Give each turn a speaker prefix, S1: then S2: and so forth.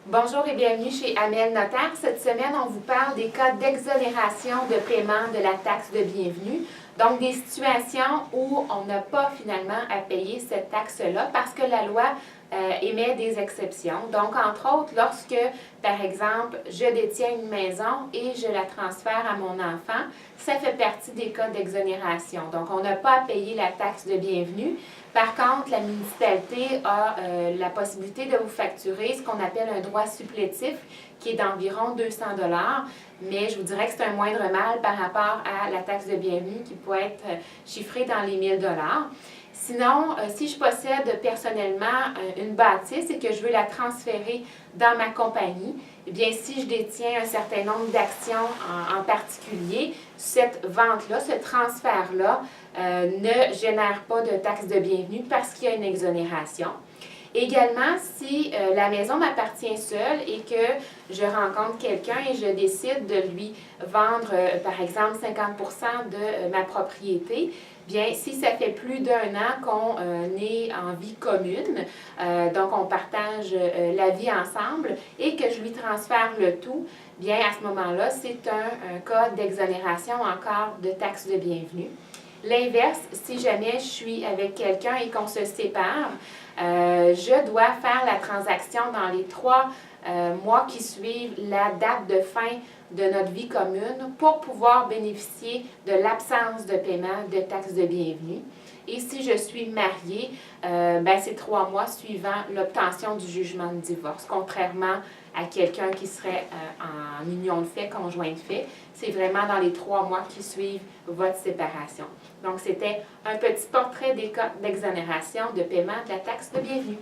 S1: Bonjour et bienvenue chez Amel Notaire. Cette semaine, on vous parle des cas d'exonération de paiement de la taxe de bienvenue. Donc, des situations où on n'a pas finalement à payer cette taxe-là parce que la loi émet des exceptions. Donc, entre autres, lorsque, par exemple, je détiens une maison et je la transfère à mon enfant, ça fait partie des cas d'exonération. Donc, on n'a pas à payer la taxe de bienvenue. Par contre, la municipalité a la possibilité de vous facturer ce qu'on appelle un droit supplétif qui est d'environ 200 $, mais je vous dirais que c'est un moindre mal par rapport à la taxe de bienvenue qui peut être chiffrée dans les 1000 $. Sinon, si je possède personnellement une bâtisse et que je veux la transférer dans ma compagnie, eh bien, si je détiens un certain nombre d'actions en particulier, cette vente-là, ce transfert-là, ne génère pas de taxe de bienvenue parce qu'il y a une exonération. Également, si la maison m'appartient seule et que je rencontre quelqu'un et je décide de lui vendre, par exemple, 50% de ma propriété, bien, si ça fait plus d'un an qu'on est en vie commune, donc on partage la vie ensemble et que je lui transfère le tout, bien, à ce moment-là, c'est un cas d'exonération encore de taxe de bienvenue. L'inverse, si jamais je suis avec quelqu'un et qu'on se sépare, je dois faire la transaction dans les 3 mois qui suivent la date de fin de notre vie commune pour pouvoir bénéficier de l'absence de paiement de taxe de bienvenue. Et si je suis mariée, c'est 3 mois suivant l'obtention du jugement de divorce, contrairement à quelqu'un qui serait en union de fait, conjoint de fait. C'est vraiment dans les 3 mois qui suivent votre séparation. Donc, c'était un petit portrait des cas d'exonération de paiement de la taxe de bienvenue.